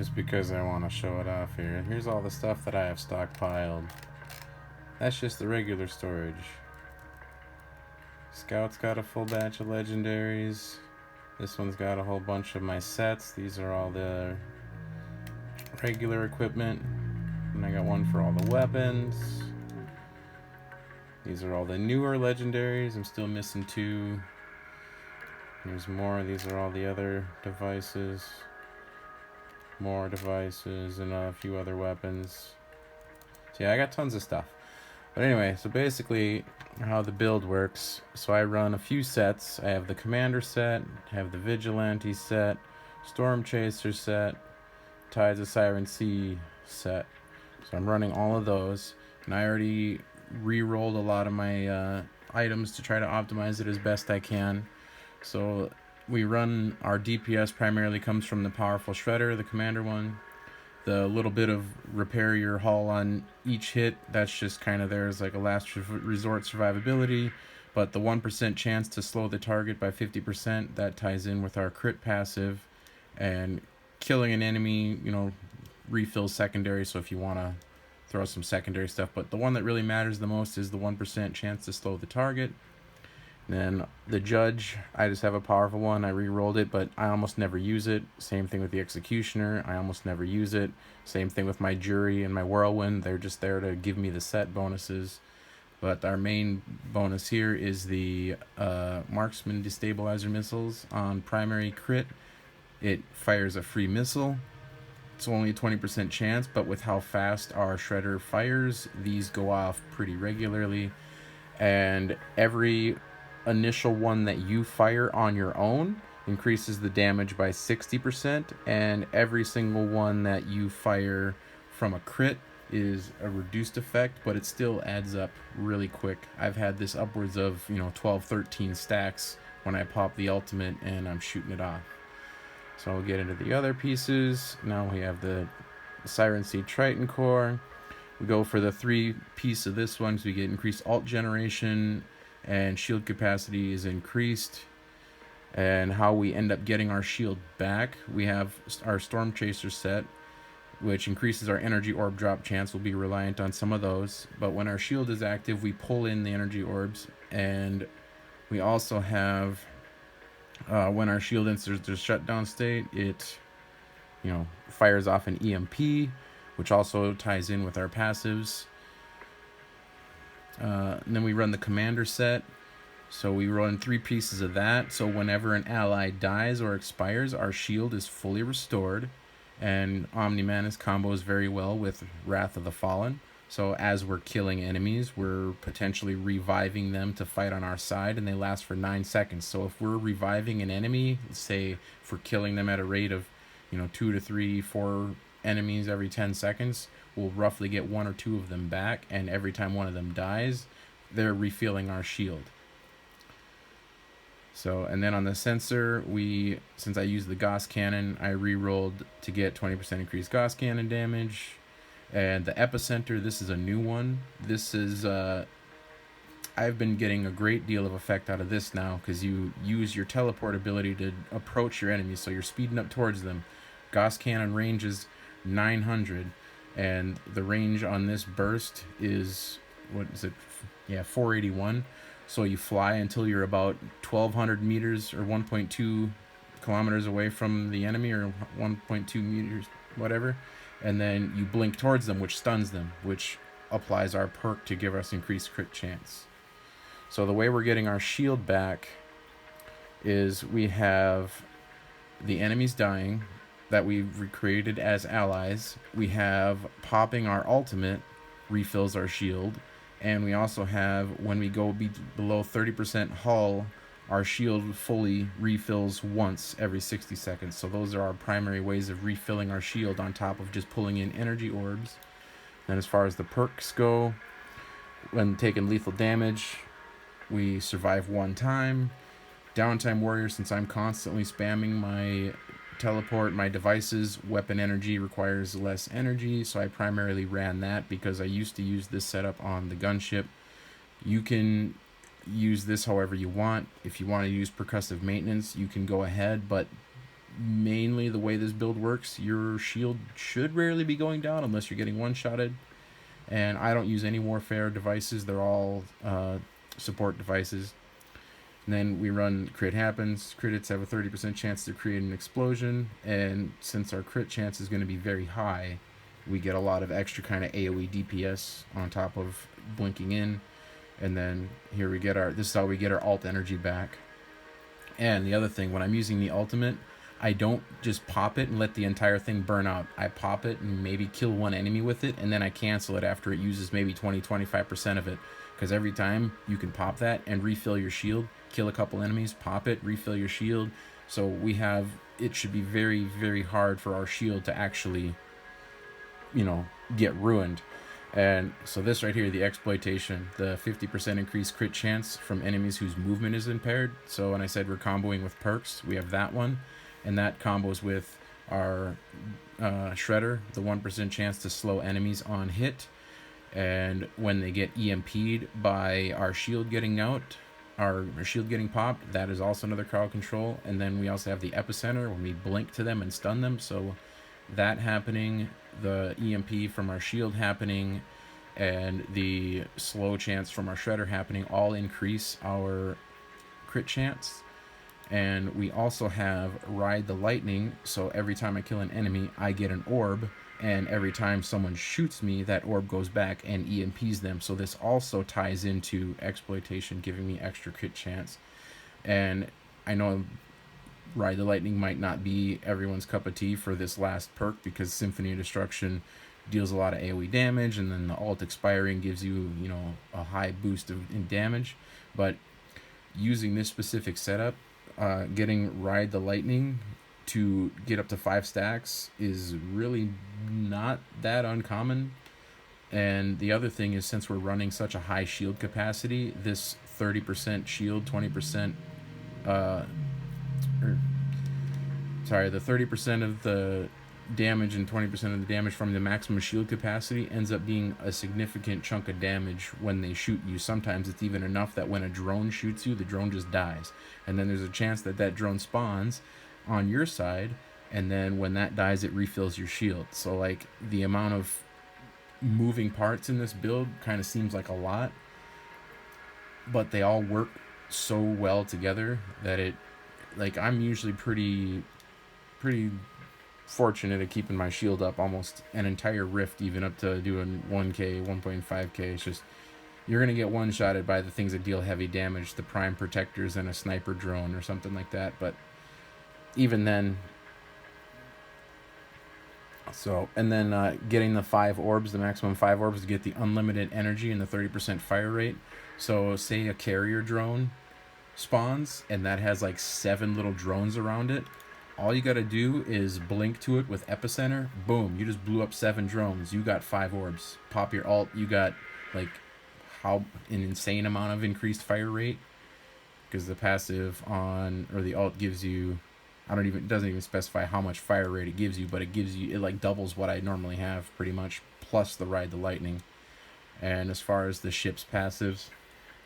just because I want to show it off here. Here's all the stuff that I have stockpiled. That's just the regular storage. Scout's got a full batch of legendaries. This one's got a whole bunch of my sets. These are all the regular equipment. And I got one for all the weapons. These are all the newer legendaries. I'm still missing 2. There's more. These are all the other devices. More devices and a few other weapons. So yeah, I got tons of stuff. But anyway, so basically how the build works. So I run a few sets. I have the Commander set, I have the Vigilante set, Storm Chaser set, Tides of Siren Sea set. So I'm running all of those. And I already re-rolled a lot of my items to try to optimize it as best I can. So we run, our DPS primarily comes from the powerful Shredder, the Commander one. The little bit of repair your hull on each hit, that's just kind of there as like a last resort survivability. But the 1% chance to slow the target by 50%, that ties in with our crit passive. And killing an enemy, refills secondary, so if you want to throw some secondary stuff. But the one that really matters the most is the 1% chance to slow the target. Then the Judge, I just have a powerful one. I re-rolled it, but I almost never use it. Same thing with the Executioner. I almost never use it. Same thing with my Jury and my Whirlwind. They're just there to give me the set bonuses. But our main bonus here is the Marksman Destabilizer Missiles. On primary crit, it fires a free missile. It's only a 20% chance, but with how fast our Shredder fires, these go off pretty regularly. And every initial one that you fire on your own increases the damage by 60%, and every single one that you fire from a crit is a reduced effect, but it still adds up really quick. I've had this upwards of 12, 13 stacks when I pop the ultimate and I'm shooting it off. So I'll get into the other pieces. Now we have the Siren Sea Triton Core. We go for the 3 piece of this one, so we get increased ult generation and shield capacity is increased. And how we end up getting our shield back, we have our Storm Chaser set, which increases our energy orb drop chance. We'll be reliant on some of those, but when our shield is active, we pull in the energy orbs. And we also have when our shield enters the shutdown state, it fires off an EMP, which also ties in with our passives. And then we run the Commander set. So we run 3 pieces of that. So whenever an ally dies or expires, our shield is fully restored. And Omnimanus combos very well with Wrath of the Fallen. So as we're killing enemies, we're potentially reviving them to fight on our side, and they last for 9 seconds. So if we're reviving an enemy, say if we're killing them at a rate of 2 to 3, 4 enemies every 10 seconds, we'll roughly get 1 or 2 of them back, and every time one of them dies, they're refilling our shield. So, and then on the sensor, since I used the Gauss Cannon, I re-rolled to get 20% increased Gauss Cannon damage. And the Epicenter, this is a new one. This is, I've been getting a great deal of effect out of this now, because you use your teleport ability to approach your enemies, so you're speeding up towards them. Gauss Cannon range is 900, and the range on this burst is, 481. So you fly until you're about 1,200 meters or 1.2 kilometers away from the enemy, or 1.2 meters, whatever. And then you blink towards them, which stuns them, which applies our perk to give us increased crit chance. So the way we're getting our shield back is we have the enemies dying that we've recreated as allies. We have popping our ultimate refills our shield. And we also have, when we go below 30% hull, our shield fully refills once every 60 seconds. So those are our primary ways of refilling our shield, on top of just pulling in energy orbs. And as far as the perks go, when taking lethal damage, we survive 1 time. Downtime Warrior, since I'm constantly spamming my teleport, my devices, weapon energy requires less energy, so I primarily ran that because I used to use this setup on the gunship. You can use this however you want. If you want to use percussive maintenance, you can go ahead, but mainly the way this build works, your shield should rarely be going down unless you're getting one-shotted. And I don't use any warfare devices. They're all support devices. And then we run crit happens. Crit hits have a 30% chance to create an explosion. And since our crit chance is going to be very high, we get a lot of extra kind of AoE DPS on top of blinking in. And then here we get this is how we get our alt energy back. And the other thing, when I'm using the ultimate, I don't just pop it and let the entire thing burn out. I pop it and maybe kill one enemy with it, and then I cancel it after it uses maybe 20-25% of it. Because every time you can pop that and refill your shield, kill a couple enemies, pop it, refill your shield. So it should be very, very hard for our shield to actually, get ruined. And so this right here, the exploitation, the 50% increased crit chance from enemies whose movement is impaired. So when I said we're comboing with perks, we have that one. And that combos with our Shredder, the 1% chance to slow enemies on hit. And when they get EMP'd by our shield getting out, our shield getting popped, that is also another crowd control. And then we also have the epicenter when we blink to them and stun them. So that happening, the EMP from our shield happening, and the slow chance from our Shredder happening all increase our crit chance. And we also have Ride the Lightning, so every time I kill an enemy, I get an orb, and every time someone shoots me, that orb goes back and EMPs them. So this also ties into exploitation, giving me extra crit chance. And I know Ride the Lightning might not be everyone's cup of tea for this last perk, because Symphony of Destruction deals a lot of AoE damage, and then the alt expiring gives you, a high boost in damage. But using this specific setup, getting Ride the Lightning to get up to 5 stacks is really not that uncommon. And the other thing is, since we're running such a high shield capacity, this 30% shield, 20%, the 30% of the damage and 20% of the damage from the maximum shield capacity ends up being a significant chunk of damage when they shoot you. Sometimes it's even enough that when a drone shoots you, the drone just dies. And then there's a chance that drone spawns on your side, and then when that dies, it refills your shield. So like, the amount of moving parts in this build kind of seems like a lot, but they all work so well together that I'm usually pretty fortunate at keeping my shield up almost an entire rift, even up to doing 1k, 1.5k. It's just, you're going to get one-shotted by the things that deal heavy damage, the prime protectors and a sniper drone or something like that. But even then, and then getting the 5 orbs, the maximum 5 orbs, to get the unlimited energy and the 30% fire rate. So say a carrier drone spawns and that has like 7 little drones around it. All you gotta do is blink to it with epicenter. Boom, you just blew up 7 drones. You got 5 orbs. Pop your alt, you got like an insane amount of increased fire rate, because the passive or the alt gives you, it doesn't even specify how much fire rate it gives you, but it like doubles what I normally have pretty much, plus the Ride the Lightning. And as far as the ship's passives,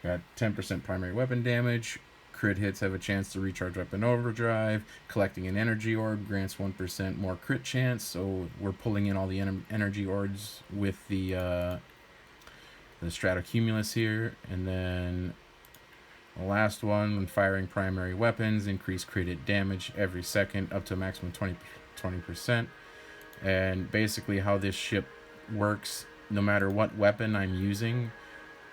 got 10% primary weapon damage, crit hits have a chance to recharge weapon overdrive, collecting an energy orb grants 1% more crit chance. So we're pulling in all the energy orbs with the Stratocumulus here. And then the last one, when firing primary weapons, increase crit hit damage every second up to a maximum 20%. And basically how this ship works, no matter what weapon I'm using,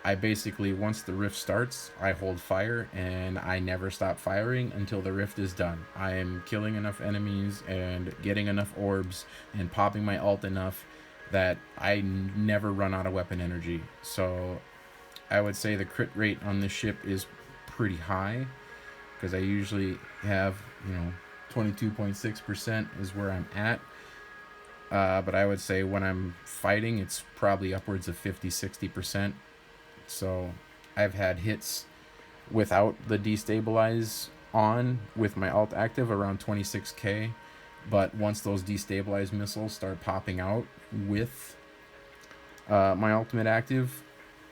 I basically, once the rift starts, I hold fire and I never stop firing until the rift is done. I am killing enough enemies and getting enough orbs and popping my alt enough that I never run out of weapon energy. So I would say the crit rate on this ship is pretty high, because I usually have 22.6% is where I'm at. But I would say when I'm fighting, it's probably upwards of 50-60%. So I've had hits without the destabilize on with my alt active around 26k, but once those destabilize missiles start popping out with my ultimate active,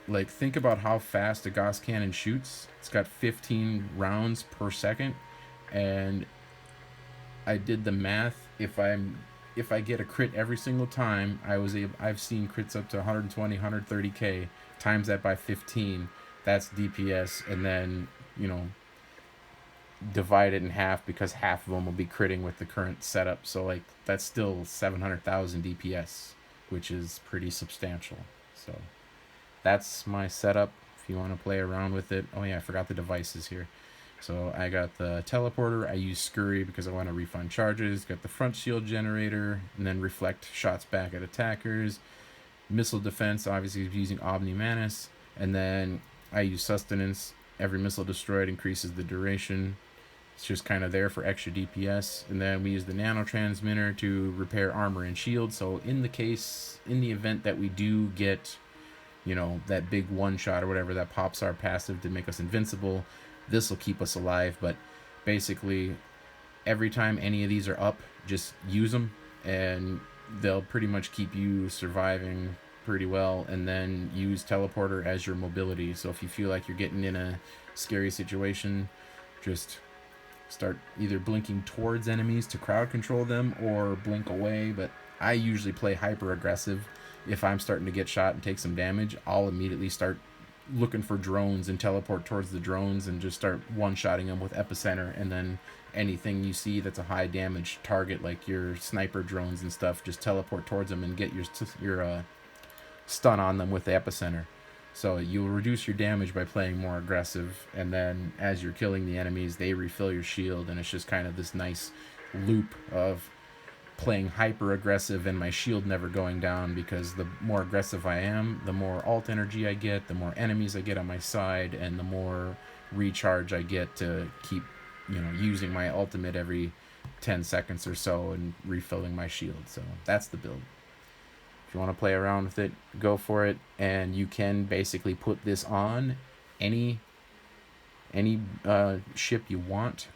like, think about how fast a Gauss cannon shoots. It's got 15 rounds per second, and I did the math. If I get a crit every single time, I've seen crits up to 120, 130k. Times that by 15. That's DPS, and then divide it in half because half of them will be critting with the current setup. So like that's still 700,000 DPS, which is pretty substantial. So that's my setup. If you want to play around with it. Oh yeah, I forgot the devices here. So I got the teleporter. I use scurry because I want to refund charges. Got the front shield generator, and then reflect shots back at attackers. Missile defense, obviously using Omni Manus, and then I use sustenance. Every missile destroyed increases the duration. It's just kind of there for extra DPS. And then we use the nanotransmitter to repair armor and shield. So in the event that we do get, that big one shot or whatever that pops our passive to make us invincible, this will keep us alive. But basically, every time any of these are up, just use them, and they'll pretty much keep you surviving pretty well. And then use teleporter as your mobility. So if you feel like you're getting in a scary situation, just start either blinking towards enemies to crowd control them or blink away. But I usually play hyper aggressive. If I'm starting to get shot and take some damage, I'll immediately start looking for drones and teleport towards the drones and just start one-shotting them with epicenter. And then anything you see that's a high damage target, like your sniper drones and stuff, just teleport towards them and get your stun on them with the epicenter. So you'll reduce your damage by playing more aggressive, and then as you're killing the enemies, they refill your shield, and it's just kind of this nice loop of playing hyper aggressive and my shield never going down, because the more aggressive I am, the more alt energy I get, the more enemies I get on my side, and the more recharge I get to keep using my ultimate every 10 seconds or so and refilling my shield. So that's the build. If you want to play around with it, go for it. And you can basically put this on any ship you want.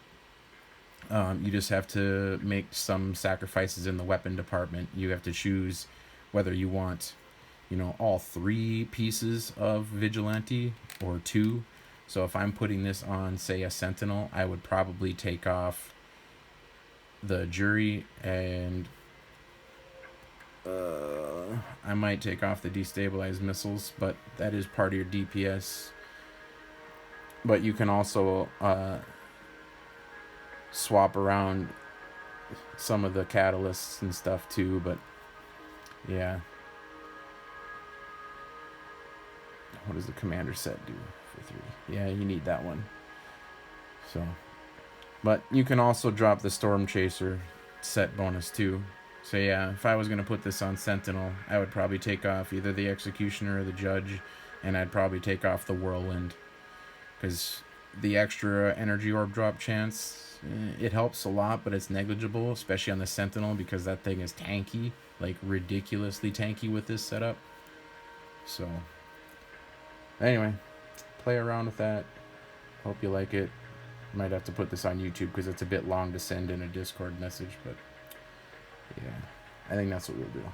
You just have to make some sacrifices in the weapon department. You have to choose whether you want, all 3 pieces of Vigilante or 2. So if I'm putting this on, say, a Sentinel, I would probably take off the Jury, and I might take off the destabilized missiles, but that is part of your DPS. But you can also swap around some of the catalysts and stuff too. But yeah, what does the commander set do for 3? Yeah, you need that one. So, but you can also drop the Storm Chaser set bonus too. So yeah, if I was going to put this on Sentinel, I would probably take off either the Executioner or the Judge, and I'd probably take off the Whirlwind, because the extra energy orb drop chance, it helps a lot, but it's negligible, especially on the Sentinel, because that thing is tanky, like ridiculously tanky with this setup. So anyway, play around with that. Hope you like it. Might have to put this on YouTube because it's a bit long to send in a Discord message, but yeah, I think that's what we'll do.